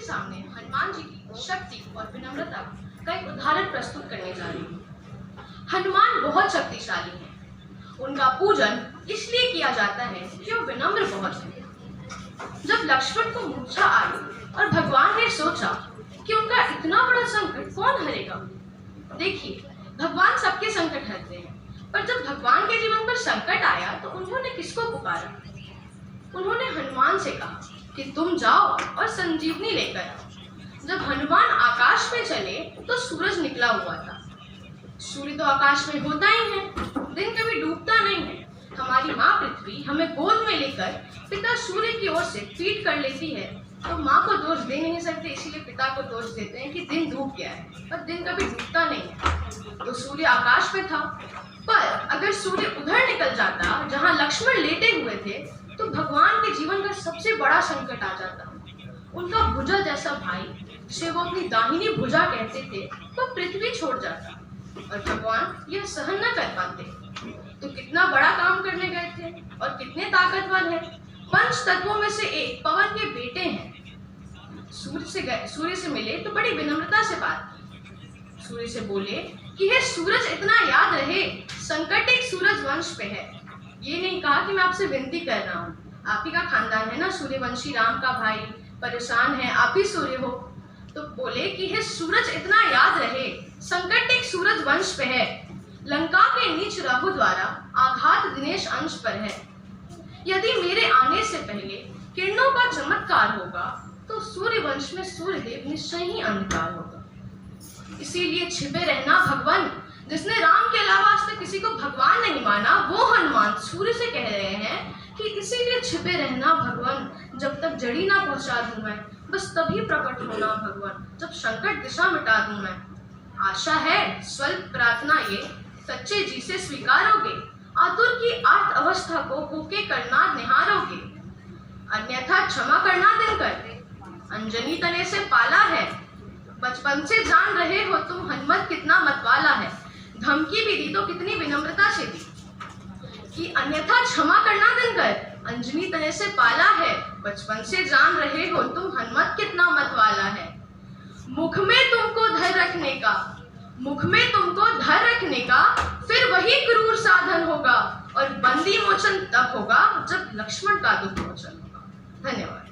सामने हनुमान जी की शक्ति और विनम्रता का एक उदाहरण प्रस्तुत करने जा रही हूँ। हनुमान बहुत शक्तिशाली हैं। उनका पूजन इसलिए किया जाता है कि वो विनम्र बहुत हैं। जब लक्ष्मण को मूर्छा आई और भगवान ने सोचा कि उनका इतना बड़ा संकट कौन हरेगा। देखिए, भगवान सबके संकट हरते हैं, पर जब भगवान के जीवन पर संकट आया तो उन्होंने किसको पुकारा? उन्होंने हनुमान से कहा कि तुम जाओ और संजीवनी लेकर आओ। जब हनुमान आकाश में चले तो सूरज निकला हुआ था। सूर्य तो आकाश में होता ही है, दिन कभी डूबता नहीं है। हमारी माँ पृथ्वी हमें गोद में लेकर पिता सूर्य की ओर से पीठ कर लेती है, तो माँ को दोष दे नहीं सकते, इसीलिए पिता को दोष देते हैं कि दिन डूब गया है, पर दिन कभी डूबता नहीं है। तो सूर्य आकाश में था, पर अगर सूर्य उधर निकल जाता जहाँ लक्ष्मण लेटे हुए थे, तो भगवान के जीवन का सबसे बड़ा संकट आ जाता। उनका भुजा जैसा भाई, जिसे वो अपनी दाहिनी भुजा कहते थे, वो पृथ्वी छोड़ जाता और भगवान यह सहन न कर पाते। तो कितना बड़ा काम करने गए थे और कितने ताकतवर हैं। पंच तत्वों में से एक पवन के बेटे हैं। सूर्य से मिले तो बड़ी विनम्रता से बात की। सूर्य से बोले कि हे सूरज, इतना याद रहे संकट एक सूरज वंश पे है। ये नहीं कहा कि मैं आपसे विनती कर रहा हूँ, आप ही का खानदान है ना, सूर्यवंशी राम का भाई, परेशान है, आप ही सूर्य हो। तो बोले कि हे सूरज, इतना याद रहे संकट एक सूरज वंश पे है। लंका के नीच राहु द्वारा आघात दिनेश अंश पर है। यदि मेरे आने से पहले किरणों का चमत्कार होगा तो सूर्य वंश में सूर्यदेव निश्चय ही अंधकार होगा। इसीलिए छिपे रहना भगवान। जिसने राम के अलावा आज तक किसी को भगवान नहीं माना, वो हनुमान सूर्य से कह रहे हैं कि इसीलिए छिपे रहना भगवान, जब तक जड़ी ना पहुंचा दूं मैं, बस तभी प्रकट होना भगवान, जब संकट दिशा मिटा दूं मैं। आशा है स्वल्प प्रार्थना ये सच्चे जी से स्वीकारोगे, आतुर की आर्त अवस्था को होके करना निहारोगे। अन्यथा क्षमा करना दिनकर, अंजनी तने से पाला है। बचपन से जान रहे हो तुम हनुमत कितना मतवाला है। धमकी भी दी तो कितनी विनम्रता से दी कि अन्यथा क्षमा करना दिनकर, अंजनी तने से पाला है। बचपन से जान रहे हो तुम हनुमत कितना मतवाला है। मुख में तुमको धर रखने का फिर वही क्रूर साधन होगा, और बंदी मोचन तब होगा जब लक्ष्मण का दुख मोचन होगा। धन्यवाद।